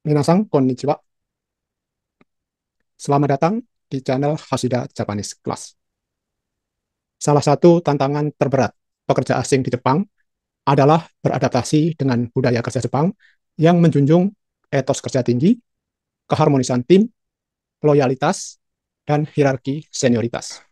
Minasan, konnichiwa. Selamat datang di channel Hasida Japanese Class. Salah satu tantangan terberat pekerja asing di Jepang adalah beradaptasi dengan budaya kerja Jepang yang menjunjung etos kerja tinggi, keharmonisan tim, loyalitas, dan hierarki senioritas.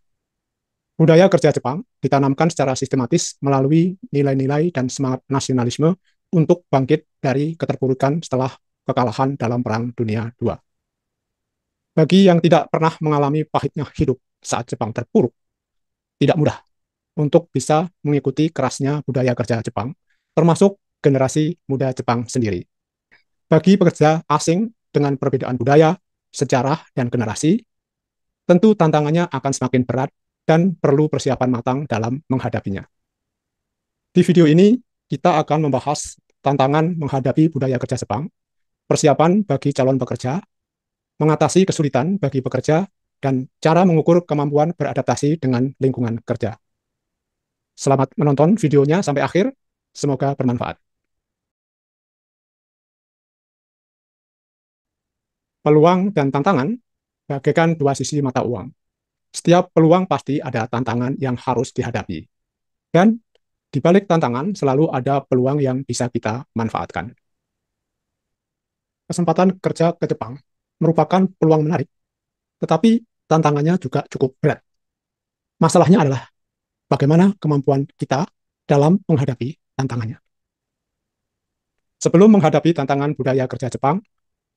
Budaya kerja Jepang ditanamkan secara sistematis melalui nilai-nilai dan semangat nasionalisme untuk bangkit dari keterpurukan setelah kekalahan dalam Perang Dunia II. Bagi yang tidak pernah mengalami pahitnya hidup saat Jepang terpuruk, tidak mudah untuk bisa mengikuti kerasnya budaya kerja Jepang, termasuk generasi muda Jepang sendiri. Bagi pekerja asing dengan perbedaan budaya, sejarah, dan generasi, tentu tantangannya akan semakin berat dan perlu persiapan matang dalam menghadapinya. Di video ini, kita akan membahas tantangan menghadapi budaya kerja Jepang, persiapan bagi calon pekerja, mengatasi kesulitan bagi pekerja, dan cara mengukur kemampuan beradaptasi dengan lingkungan kerja. Selamat menonton videonya sampai akhir, semoga bermanfaat. Peluang dan tantangan bagaikan dua sisi mata uang. Setiap peluang pasti ada tantangan yang harus dihadapi. Dan di balik tantangan selalu ada peluang yang bisa kita manfaatkan. Kesempatan kerja ke Jepang merupakan peluang menarik, tetapi tantangannya juga cukup berat. Masalahnya adalah bagaimana kemampuan kita dalam menghadapi tantangannya. Sebelum menghadapi tantangan budaya kerja Jepang,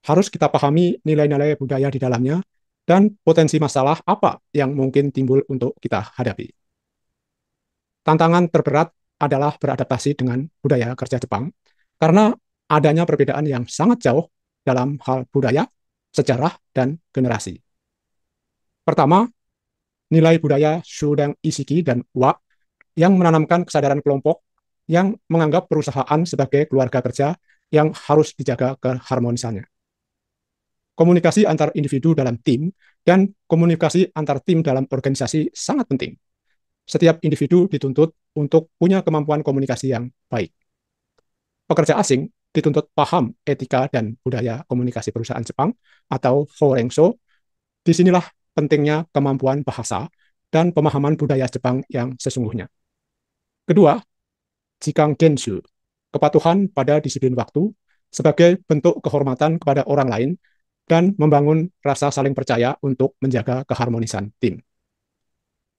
harus kita pahami nilai-nilai budaya di dalamnya dan potensi masalah apa yang mungkin timbul untuk kita hadapi. Tantangan terberat adalah beradaptasi dengan budaya kerja Jepang, karena adanya perbedaan yang sangat jauh dalam hal budaya, sejarah, dan generasi. Pertama, nilai budaya Shudang Isiki dan Wa yang menanamkan kesadaran kelompok yang menganggap perusahaan sebagai keluarga kerja yang harus dijaga keharmonisannya. Komunikasi antar individu dalam tim dan komunikasi antar tim dalam organisasi sangat penting. Setiap individu dituntut untuk punya kemampuan komunikasi yang baik. Pekerja asing dituntut paham etika dan budaya komunikasi perusahaan Jepang atau Horengso. Disinilah pentingnya kemampuan bahasa dan pemahaman budaya Jepang yang sesungguhnya. Kedua, Jikang Genshu, kepatuhan pada disiplin waktu sebagai bentuk kehormatan kepada orang lain dan membangun rasa saling percaya untuk menjaga keharmonisan tim.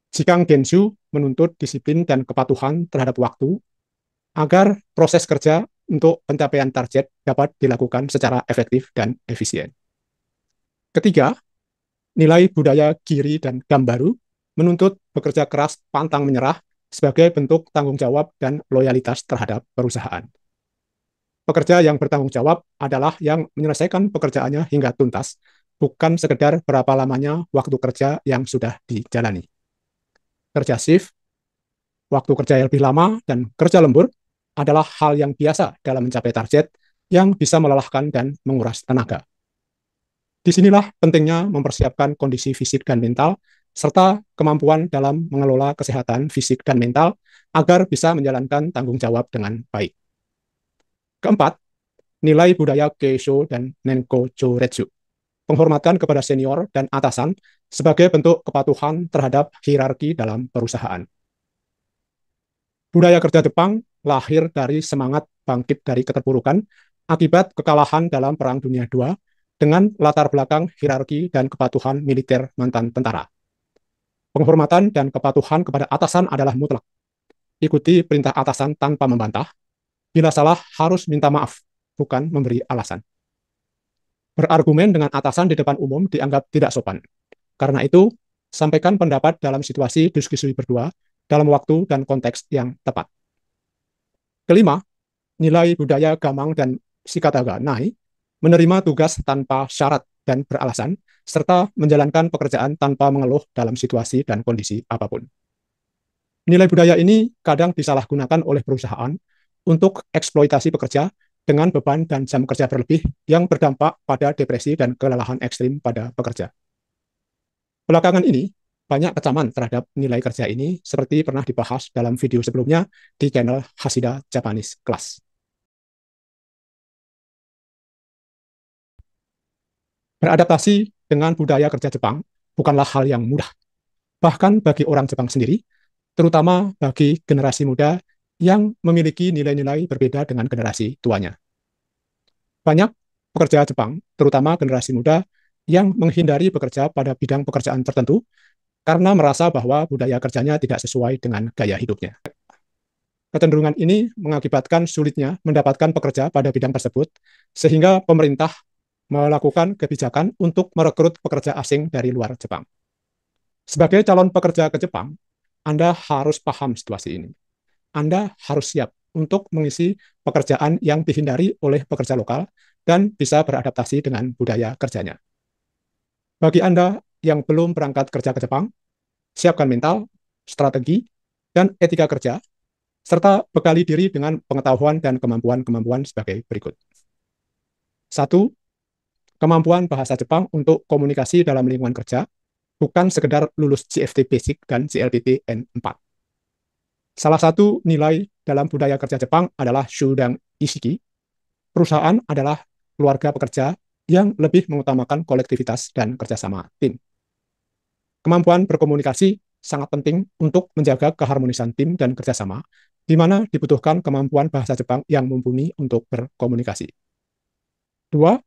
Jikang Genshu menuntut disiplin dan kepatuhan terhadap waktu agar proses kerja untuk pencapaian target dapat dilakukan secara efektif dan efisien. Ketiga, nilai budaya Giri dan Gambaru menuntut bekerja keras pantang menyerah sebagai bentuk tanggung jawab dan loyalitas terhadap perusahaan. Pekerja yang bertanggung jawab adalah yang menyelesaikan pekerjaannya hingga tuntas, bukan sekedar berapa lamanya waktu kerja yang sudah dijalani. Kerja shift, waktu kerja yang lebih lama, dan kerja lembur adalah hal yang biasa dalam mencapai target yang bisa melelahkan dan menguras tenaga. Disinilah pentingnya mempersiapkan kondisi fisik dan mental, serta kemampuan dalam mengelola kesehatan fisik dan mental agar bisa menjalankan tanggung jawab dengan baik. Keempat, nilai budaya Keisho dan Nenko Joretsu, penghormatan kepada senior dan atasan sebagai bentuk kepatuhan terhadap hierarki dalam perusahaan. Budaya kerja Jepang lahir dari semangat bangkit dari keterpurukan akibat kekalahan dalam Perang Dunia II dengan latar belakang hierarki dan kepatuhan militer mantan tentara. Penghormatan dan kepatuhan kepada atasan adalah mutlak. Ikuti perintah atasan tanpa membantah. Bila salah, harus minta maaf, bukan memberi alasan. Berargumen dengan atasan di depan umum dianggap tidak sopan. Karena itu, sampaikan pendapat dalam situasi diskusi berdua dalam waktu dan konteks yang tepat. Kelima, nilai budaya Gamang dan Shikataga Nai, menerima tugas tanpa syarat dan beralasan, serta menjalankan pekerjaan tanpa mengeluh dalam situasi dan kondisi apapun. Nilai budaya ini kadang disalahgunakan oleh perusahaan untuk eksploitasi pekerja dengan beban dan jam kerja berlebih yang berdampak pada depresi dan kelelahan ekstrim pada pekerja. Belakangan ini, banyak kecaman terhadap nilai kerja ini seperti pernah dibahas dalam video sebelumnya di channel Hasida Japanese Class. Beradaptasi dengan budaya kerja Jepang bukanlah hal yang mudah. Bahkan bagi orang Jepang sendiri, terutama bagi generasi muda yang memiliki nilai-nilai berbeda dengan generasi tuanya. Banyak pekerja Jepang, terutama generasi muda, yang menghindari bekerja pada bidang pekerjaan tertentu karena merasa bahwa budaya kerjanya tidak sesuai dengan gaya hidupnya. Kecenderungan ini mengakibatkan sulitnya mendapatkan pekerja pada bidang tersebut, sehingga pemerintah melakukan kebijakan untuk merekrut pekerja asing dari luar Jepang. Sebagai calon pekerja ke Jepang, Anda harus paham situasi ini. Anda harus siap untuk mengisi pekerjaan yang dihindari oleh pekerja lokal dan bisa beradaptasi dengan budaya kerjanya. Bagi Anda yang belum berangkat kerja ke Jepang, siapkan mental, strategi, dan etika kerja, serta bekali diri dengan pengetahuan dan kemampuan-kemampuan sebagai berikut. 1. Kemampuan bahasa Jepang untuk komunikasi dalam lingkungan kerja, bukan sekedar lulus GFT Basic dan JLPT N4. Salah satu nilai dalam budaya kerja Jepang adalah Shudang Ishiki. Perusahaan adalah keluarga pekerja yang lebih mengutamakan kolektivitas dan kerjasama tim. Kemampuan berkomunikasi sangat penting untuk menjaga keharmonisan tim dan kerjasama, di mana dibutuhkan kemampuan bahasa Jepang yang mumpuni untuk berkomunikasi. 2.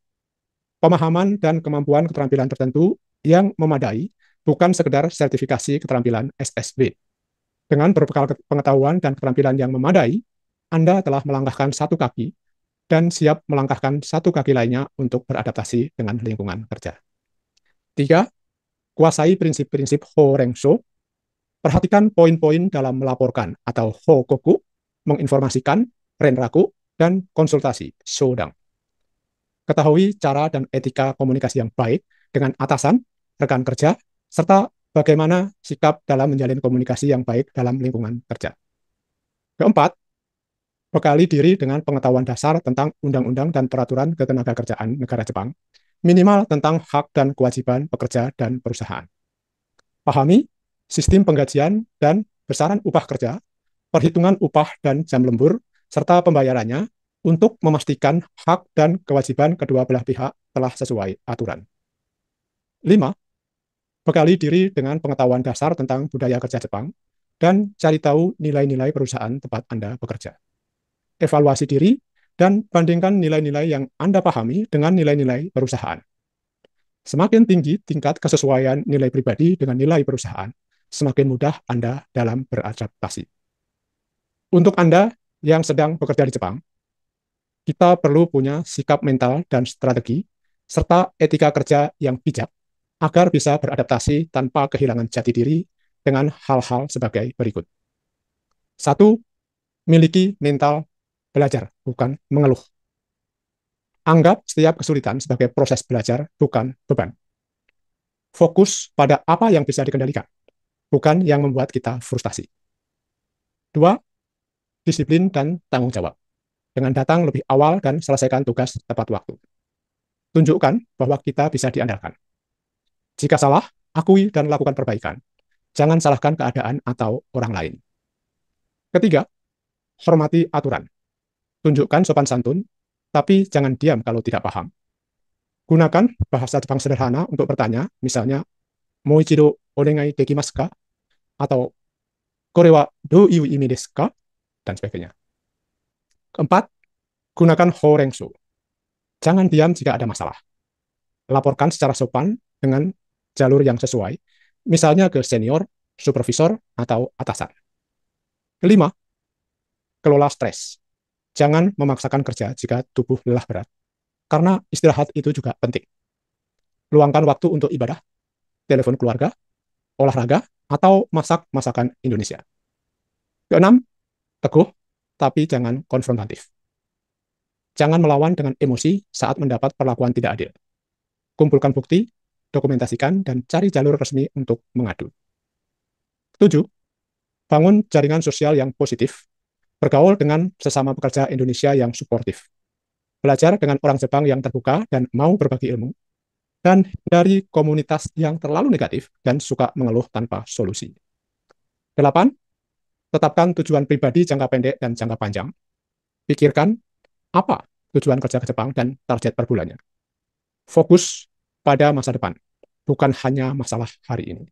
Pemahaman dan kemampuan keterampilan tertentu yang memadai, bukan sekedar sertifikasi keterampilan SSB. Dengan berbekal pengetahuan dan keterampilan yang memadai, Anda telah melangkahkan satu kaki dan siap melangkahkan satu kaki lainnya untuk beradaptasi dengan lingkungan kerja. 3. Kuasai prinsip-prinsip Horensho. Perhatikan poin-poin dalam melaporkan atau Hokoku, menginformasikan, Renraku, dan konsultasi Shodang. Ketahui cara dan etika komunikasi yang baik dengan atasan, rekan kerja, serta bagaimana sikap dalam menjalin komunikasi yang baik dalam lingkungan kerja. Keempat, bekali diri dengan pengetahuan dasar tentang undang-undang dan peraturan ketenagakerjaan negara Jepang, minimal tentang hak dan kewajiban pekerja dan perusahaan. Pahami sistem penggajian dan besaran upah kerja, perhitungan upah dan jam lembur, serta pembayarannya untuk memastikan hak dan kewajiban kedua belah pihak telah sesuai aturan. 5. Bekali diri dengan pengetahuan dasar tentang budaya kerja Jepang dan cari tahu nilai-nilai perusahaan tempat Anda bekerja. Evaluasi diri dan bandingkan nilai-nilai yang Anda pahami dengan nilai-nilai perusahaan. Semakin tinggi tingkat kesesuaian nilai pribadi dengan nilai perusahaan, semakin mudah Anda dalam beradaptasi. Untuk Anda yang sedang bekerja di Jepang, kita perlu punya sikap mental dan strategi, serta etika kerja yang bijak, agar bisa beradaptasi tanpa kehilangan jati diri dengan hal-hal sebagai berikut. 1. Miliki mental belajar, bukan mengeluh. Anggap setiap kesulitan sebagai proses belajar, bukan beban. Fokus pada apa yang bisa dikendalikan, bukan yang membuat kita frustasi. 2. Disiplin dan tanggung jawab. Dengan datang lebih awal dan selesaikan tugas tepat waktu. Tunjukkan bahwa kita bisa diandalkan. Jika salah, akui dan lakukan perbaikan. Jangan salahkan keadaan atau orang lain. Ketiga, hormati aturan. Tunjukkan sopan santun, tapi jangan diam kalau tidak paham. Gunakan bahasa Jepang sederhana untuk bertanya, misalnya, Moichido onegai dekimasu ka? Atau, kore wa dou iu imi desu ka? Dan sebagainya. Keempat, gunakan Horensho. Jangan diam jika ada masalah. Laporkan secara sopan dengan jalur yang sesuai, misalnya ke senior, supervisor, atau atasan. Kelima, kelola stres. Jangan memaksakan kerja jika tubuh lelah berat, karena istirahat itu juga penting. Luangkan waktu untuk ibadah, telepon keluarga, olahraga, atau masak masakan Indonesia. Keenam, teguh, tapi jangan konfrontatif. Jangan melawan dengan emosi saat mendapat perlakuan tidak adil. Kumpulkan bukti, dokumentasikan, dan cari jalur resmi untuk mengadu. 7. Bangun jaringan sosial yang positif. Bergaul dengan sesama pekerja Indonesia yang suportif. Belajar dengan orang Jepang yang terbuka dan mau berbagi ilmu. Dan hindari komunitas yang terlalu negatif dan suka mengeluh tanpa solusi. 8. Tetapkan tujuan pribadi jangka pendek dan jangka panjang. Pikirkan apa tujuan kerja ke Jepang dan target per bulannya. Fokus pada masa depan, bukan hanya masalah hari ini.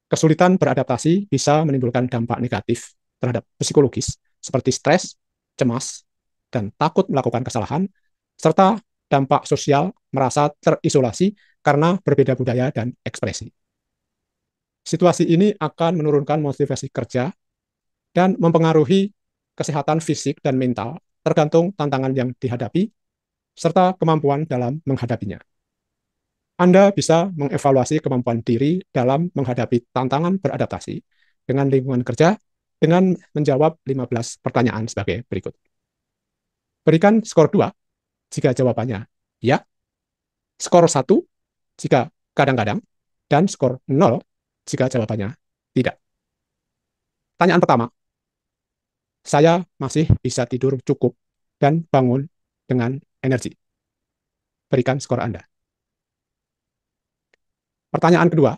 Kesulitan beradaptasi bisa menimbulkan dampak negatif terhadap psikologis seperti stres, cemas, dan takut melakukan kesalahan, serta dampak sosial merasa terisolasi karena berbeda budaya dan ekspresi. Situasi ini akan menurunkan motivasi kerja dan mempengaruhi kesehatan fisik dan mental tergantung tantangan yang dihadapi serta kemampuan dalam menghadapinya. Anda bisa mengevaluasi kemampuan diri dalam menghadapi tantangan beradaptasi dengan lingkungan kerja dengan menjawab 15 pertanyaan sebagai berikut. Berikan skor 2 jika jawabannya ya, skor 1 jika kadang-kadang, dan skor 0 jika jawabannya tidak. Pertanyaan pertama, saya masih bisa tidur cukup dan bangun dengan energi. Berikan skor Anda. Pertanyaan kedua,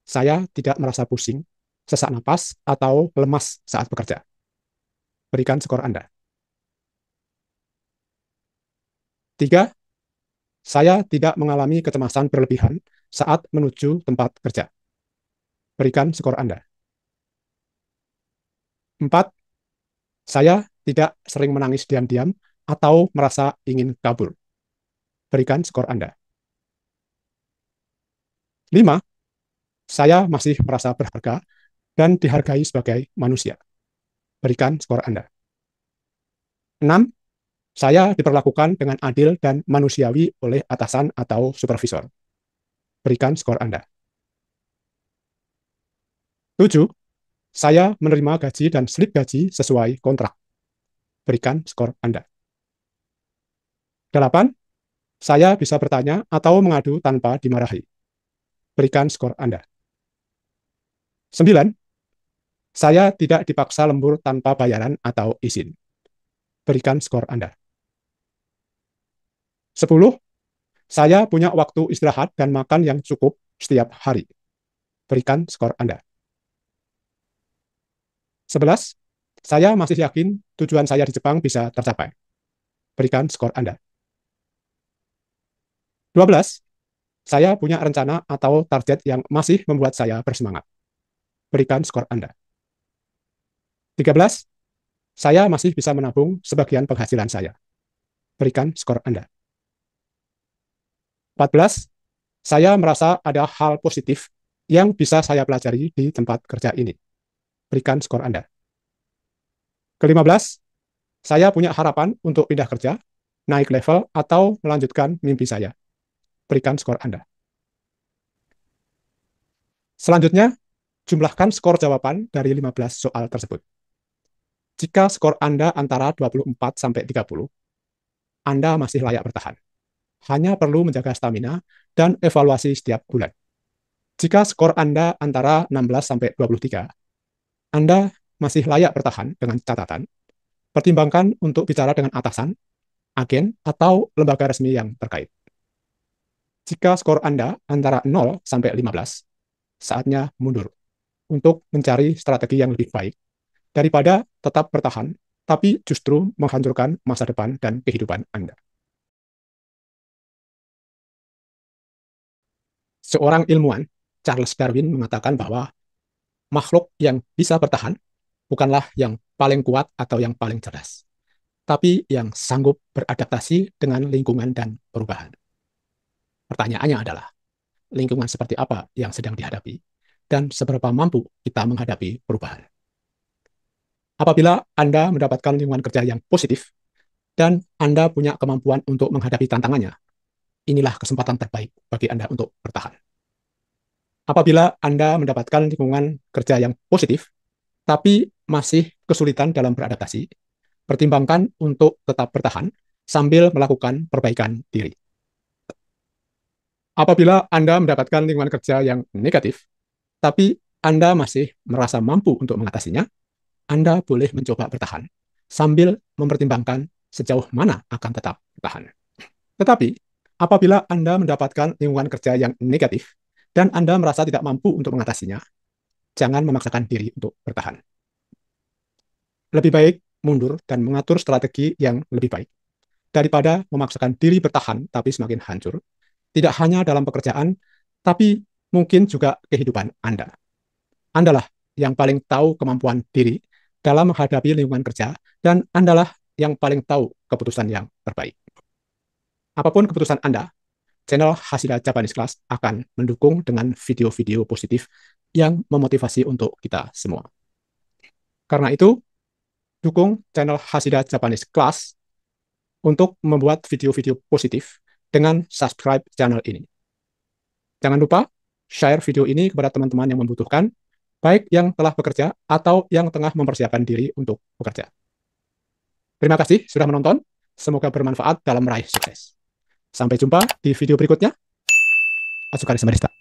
saya tidak merasa pusing, sesak napas, atau lemas saat bekerja. Berikan skor Anda. 3, saya tidak mengalami kecemasan berlebihan saat menuju tempat kerja. Berikan skor Anda. 4, saya tidak sering menangis diam-diam atau merasa ingin kabur. Berikan skor Anda. 5, saya masih merasa berharga dan dihargai sebagai manusia. Berikan skor Anda. 6, saya diperlakukan dengan adil dan manusiawi oleh atasan atau supervisor. Berikan skor Anda. 7, saya menerima gaji dan slip gaji sesuai kontrak. Berikan skor Anda. 8, saya bisa bertanya atau mengadu tanpa dimarahi. Berikan skor Anda. 9, saya tidak dipaksa lembur tanpa bayaran atau izin. Berikan skor Anda. 10, saya punya waktu istirahat dan makan yang cukup setiap hari. Berikan skor Anda. 11, saya masih yakin tujuan saya di Jepang bisa tercapai. Berikan skor Anda. 12, saya punya rencana atau target yang masih membuat saya bersemangat. Berikan skor Anda. 13, saya masih bisa menabung sebagian penghasilan saya. Berikan skor Anda. 14, saya merasa ada hal positif yang bisa saya pelajari di tempat kerja ini. Berikan skor Anda. Ke-15, saya punya harapan untuk pindah kerja, naik level, atau melanjutkan mimpi saya. Berikan skor Anda. Selanjutnya, jumlahkan skor jawaban dari 15 soal tersebut. Jika skor Anda antara 24 sampai 30, Anda masih layak bertahan. Hanya perlu menjaga stamina dan evaluasi setiap bulan. Jika skor Anda antara 16 sampai 23, Anda masih layak bertahan dengan catatan, pertimbangkan untuk bicara dengan atasan, agen, atau lembaga resmi yang terkait. Jika skor Anda antara 0 sampai 15, saatnya mundur untuk mencari strategi yang lebih baik daripada tetap bertahan, tapi justru menghancurkan masa depan dan kehidupan Anda. Seorang ilmuwan, Charles Darwin, mengatakan bahwa makhluk yang bisa bertahan bukanlah yang paling kuat atau yang paling cerdas, tapi yang sanggup beradaptasi dengan lingkungan dan perubahan. Pertanyaannya adalah, lingkungan seperti apa yang sedang dihadapi, dan seberapa mampu kita menghadapi perubahan. Apabila Anda mendapatkan lingkungan kerja yang positif, dan Anda punya kemampuan untuk menghadapi tantangannya, inilah kesempatan terbaik bagi Anda untuk bertahan. Apabila Anda mendapatkan lingkungan kerja yang positif, tapi masih kesulitan dalam beradaptasi, pertimbangkan untuk tetap bertahan sambil melakukan perbaikan diri. Apabila Anda mendapatkan lingkungan kerja yang negatif, tapi Anda masih merasa mampu untuk mengatasinya, Anda boleh mencoba bertahan sambil mempertimbangkan sejauh mana akan tetap bertahan. Tetapi, apabila Anda mendapatkan lingkungan kerja yang negatif dan Anda merasa tidak mampu untuk mengatasinya, jangan memaksakan diri untuk bertahan. Lebih baik mundur dan mengatur strategi yang lebih baik. daripada memaksakan diri bertahan tapi semakin hancur, tidak hanya dalam pekerjaan, tapi mungkin juga kehidupan Anda. Andalah yang paling tahu kemampuan diri dalam menghadapi lingkungan kerja, dan Andalah yang paling tahu keputusan yang terbaik. Apapun keputusan Anda, channel Hashira Japanese Class akan mendukung dengan video-video positif yang memotivasi untuk kita semua. Karena itu, dukung channel Hashira Japanese Class untuk membuat video-video positif dengan subscribe channel ini. Jangan lupa share video ini kepada teman-teman yang membutuhkan, baik yang telah bekerja atau yang tengah mempersiapkan diri untuk bekerja. Terima kasih sudah menonton. Semoga bermanfaat dalam meraih sukses. Sampai jumpa di video berikutnya. Asukari Samarista.